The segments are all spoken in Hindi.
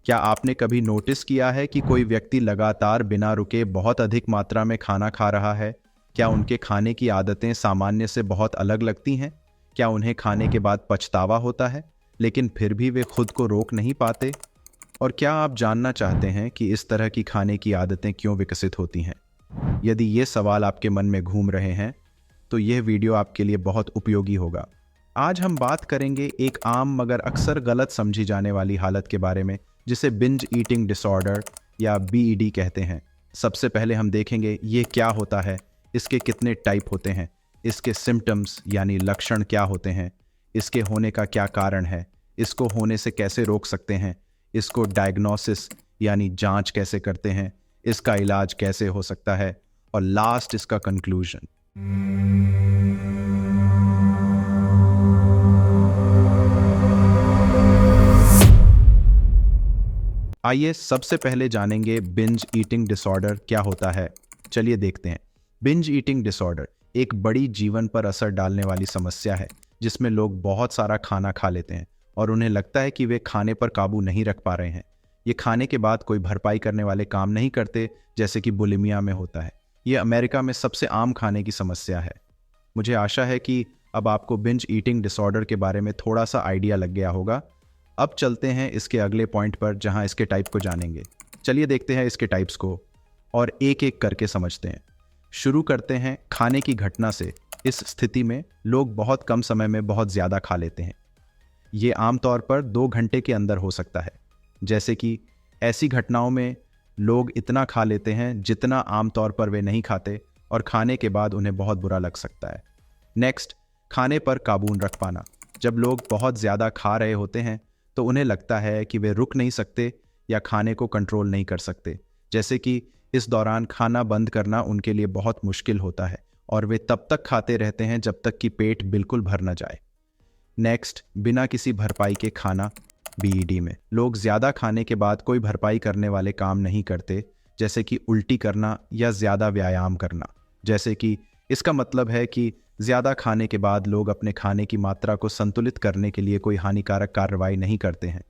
क्या आपने कभी नोटिस किया है कि कोई व्यक्ति लगातार बिना रुके बहुत अधिक मात्रा में खाना खा रहा है? क्या उनके खाने की आदतें सामान्य से बहुत अलग लगती हैं? क्या उन्हें खाने के बाद पछतावा होता है, लेकिन फिर भी वे खुद को रोक नहीं पाते? और क्या आप जानना चाहते हैं कि इस तरह की खाने की आदतें क्यों विकसित होती हैं? यदि ये सवाल आपके मन में घूम रहे हैं, तो यह वीडियो आपके लिए बहुत उपयोगी होगा। आज हम बात करेंगे एक आम मगर अक्सर गलत समझी जाने वाली हालत के बारे में, जिसे बिंज ईटिंग डिसऑर्डर या बीईडी कहते हैं। सबसे पहले हम देखेंगे ये क्या होता है, इसके कितने टाइप होते हैं, इसके सिम्टम्स यानी लक्षण क्या होते हैं, इसके होने का क्या कारण है, इसको होने से कैसे रोक सकते हैं, इसको डायग्नोसिस यानी जांच कैसे करते हैं, इसका इलाज कैसे हो सकता है, और लास्ट इसका कंक्लूजन। आइए सबसे पहले जानेंगे बिंज ईटिंग डिसऑर्डर क्या होता है। चलिए देखते हैं। बिंज ईटिंग डिसऑर्डर एक बड़ी जीवन पर असर डालने वाली समस्या है, जिसमें लोग बहुत सारा खाना खा लेते हैं और उन्हें लगता है कि वे खाने पर काबू नहीं रख पा रहे हैं। ये खाने के बाद कोई भरपाई करने वाले काम नहीं करते, जैसे कि बुलिमिया में होता है। ये अमेरिका में सबसे आम खाने की समस्या है। मुझे आशा है कि अब आपको बिंज ईटिंग डिसऑर्डर के बारे में थोड़ा सा आइडिया लग गया होगा। अब चलते हैं इसके अगले पॉइंट पर, जहां इसके टाइप को जानेंगे। चलिए देखते हैं इसके टाइप्स को और एक एक करके समझते हैं। शुरू करते हैं खाने की घटना से। इस स्थिति में लोग बहुत कम समय में बहुत ज़्यादा खा लेते हैं। ये आमतौर पर 2 घंटे के अंदर हो सकता है। जैसे कि ऐसी घटनाओं में लोग इतना खा लेते हैं जितना आमतौर पर वे नहीं खाते, और खाने के बाद उन्हें बहुत बुरा लग सकता है। नेक्स्ट, खाने पर काबू रख पाना। जब लोग बहुत ज़्यादा खा रहे होते हैं तो उन्हें लगता है कि वे रुक नहीं सकते या खाने को कंट्रोल नहीं कर सकते। जैसे कि इस दौरान खाना बंद करना उनके लिए बहुत मुश्किल होता है और वे तब तक खाते रहते हैं जब तक कि पेट बिल्कुल भर न जाए। नेक्स्ट, बिना किसी भरपाई के खाना। बीईडी में लोग ज़्यादा खाने के बाद कोई भरपाई करने वाले काम नहीं करते, जैसे कि उल्टी करना या ज़्यादा व्यायाम करना। जैसे कि इसका मतलब है कि ज़्यादा खाने के बाद लोग अपने खाने की मात्रा को संतुलित करने के लिए कोई हानिकारक कार्रवाई नहीं करते हैं।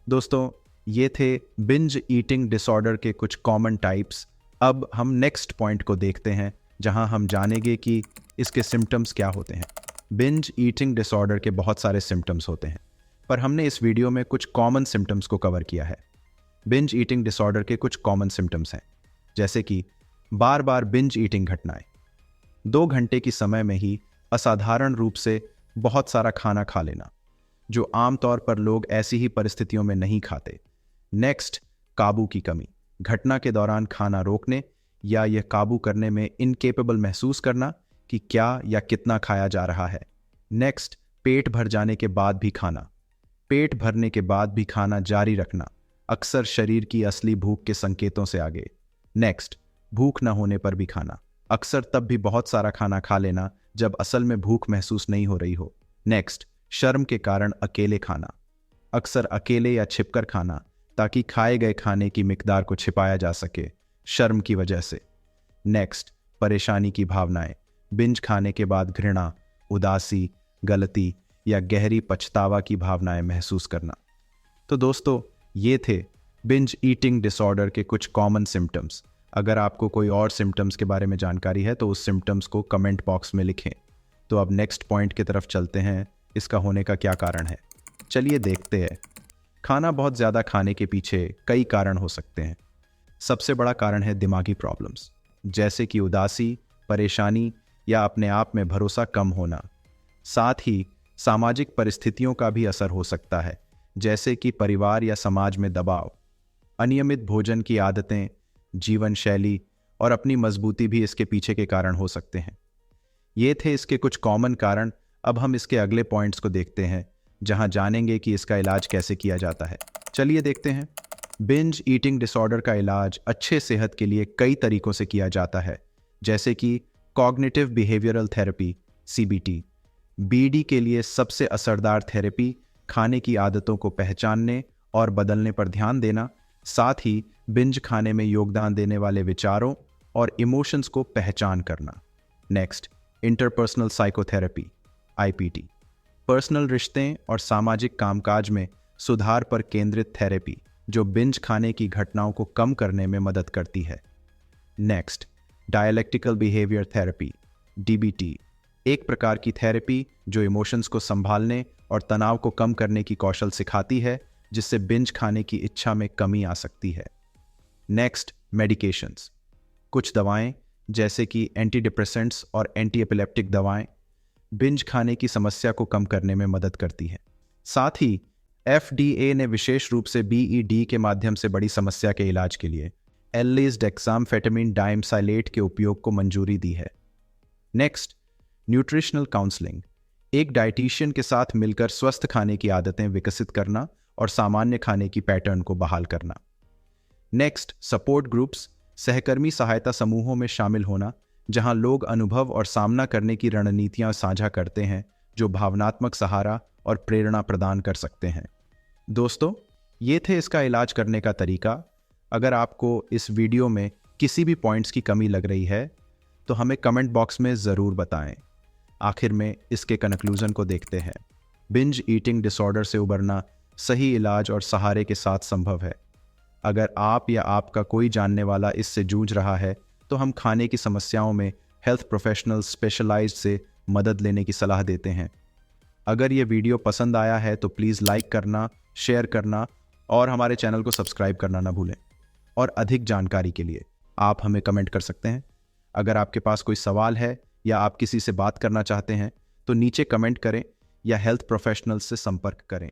दोस्तों, ये थे बिंज ईटिंग डिसऑर्डर के कुछ कॉमन टाइप्स। अब हम नेक्स्ट पॉइंट को देखते हैं, जहां हम जानेंगे कि इसके सिम्टम्स क्या होते हैं। बिंज ईटिंग डिसऑर्डर के बहुत सारे सिम्टम्स होते हैं, पर हमने इस वीडियो में कुछ कॉमन सिम्टम्स को कवर किया है। बिंज ईटिंग डिसऑर्डर के कुछ कॉमन सिम्टम्स हैं, जैसे कि बार बार बिंज ईटिंग घटनाएं, 2 घंटे की समय में ही असाधारण रूप से बहुत सारा खाना खा लेना, जो आमतौर पर लोग ऐसी ही परिस्थितियों में नहीं खाते। नेक्स्ट, काबू की कमी। घटना के दौरान खाना रोकने या यह काबू करने में इनकेपेबल महसूस करना कि क्या या कितना खाया जा रहा है। नेक्स्ट, पेट भर जाने के बाद भी खाना। पेट भरने के बाद भी खाना जारी रखना अक्सर शरीर की असली भूख के संकेतों से आगे। नेक्स्ट, भूख न होने पर भी खाना। अक्सर तब भी बहुत सारा खाना खा लेना जब असल में भूख महसूस नहीं हो रही हो। नेक्स्ट, शर्म के कारण अकेले खाना। अक्सर अकेले या छिपकर खाना, ताकि खाए गए खाने की मिकदार को छिपाया जा सके, शर्म की वजह से। नेक्स्ट, परेशानी की भावनाएं। बिंज खाने के बाद घृणा, उदासी, गलती या गहरी पछतावा की भावनाएं महसूस करना। तो दोस्तों, ये थे बिंज ईटिंग डिसऑर्डर के कुछ कॉमन सिम्टम्स। अगर आपको कोई और सिम्टम्स के बारे में जानकारी है तो उस सिम्टम्स को कमेंट बॉक्स में लिखें। तो अब नेक्स्ट पॉइंट की तरफ चलते हैं, इसका होने का क्या कारण है। चलिए देखते हैं। खाना बहुत ज़्यादा खाने के पीछे कई कारण हो सकते हैं। सबसे बड़ा कारण है दिमागी प्रॉब्लम्स, जैसे कि उदासी, परेशानी या अपने आप में भरोसा कम होना। साथ ही सामाजिक परिस्थितियों का भी असर हो सकता है, जैसे कि परिवार या समाज में दबाव। अनियमित भोजन की आदतें, जीवन शैली और अपनी मजबूती भी इसके पीछे के कारण हो सकते हैं। ये थे इसके कुछ कॉमन कारण। अब हम इसके अगले पॉइंट्स को देखते हैं, जहां जानेंगे कि इसका इलाज कैसे किया जाता है। चलिए देखते हैं। बिंज ईटिंग डिसऑर्डर का इलाज अच्छे सेहत के लिए कई तरीकों से किया जाता है, जैसे कि cognitive behavioural therapy CBT. BD के लिए सबसे असरदार थेरेपी खाने की आदतों को पहचानने और बदलने पर ध्यान देना, साथ ही बिंज खाने में योगदान देने वाले विचारों और इमोशंस को पहचान करना। Next, interpersonal psychotherapy IPT. Personal रिश्ते और सामाजिक कामकाज में सुधार पर केंद्रित थेरेपी, जो बिंज खाने की घटनाओं को कम करने में मदद करती है। Next, dialectical behaviour therapy, DBT, एक प्रकार की थेरेपी जो इमोशंस को संभालने और तनाव को कम करने की कौशल सिखाती है, जिससे बिंज खाने की इच्छा में कमी आ सकती है। नेक्स्ट, मेडिकेशंस, कुछ दवाएं जैसे कि एंटी डिप्रेसेंट्स और एंटी एपिलेप्टिक दवाएं बिंज खाने की समस्या को कम करने में मदद करती हैं। साथ ही FDA ने विशेष रूप से BED के माध्यम से बड़ी समस्या के इलाज के लिए एल्लिस डेक्सामफेटामिन डाइमसाइलेट के उपयोग को मंजूरी दी है। नेक्स्ट, न्यूट्रिशनल काउंसलिंग, एक डाइटिशियन के साथ मिलकर स्वस्थ खाने की आदतें विकसित करना और सामान्य खाने की पैटर्न को बहाल करना। नेक्स्ट, सपोर्ट ग्रुप्स, सहकर्मी सहायता समूहों में शामिल होना, जहां लोग अनुभव और सामना करने की रणनीतियां साझा करते हैं जो भावनात्मक सहारा और प्रेरणा प्रदान कर सकते हैं। दोस्तों, ये थे इसका इलाज करने का तरीका। अगर आपको इस वीडियो में किसी भी पॉइंट्स की कमी लग रही है तो हमें कमेंट बॉक्स में ज़रूर बताएं। आखिर में इसके कंक्लूजन को देखते हैं। बिंज ईटिंग डिसऑर्डर से उबरना सही इलाज और सहारे के साथ संभव है। अगर आप या आपका कोई जानने वाला इससे जूझ रहा है तो हम खाने की समस्याओं में हेल्थ प्रोफेशनल स्पेशलाइज्ड से मदद लेने की सलाह देते हैं। अगर ये वीडियो पसंद आया है तो प्लीज़ लाइक करना, शेयर करना और हमारे चैनल को सब्सक्राइब करना ना भूलें। और अधिक जानकारी के लिए आप हमें कमेंट कर सकते हैं। अगर आपके पास कोई सवाल है या आप किसी से बात करना चाहते हैं तो नीचे कमेंट करें या हेल्थ प्रोफेशनल से संपर्क करें।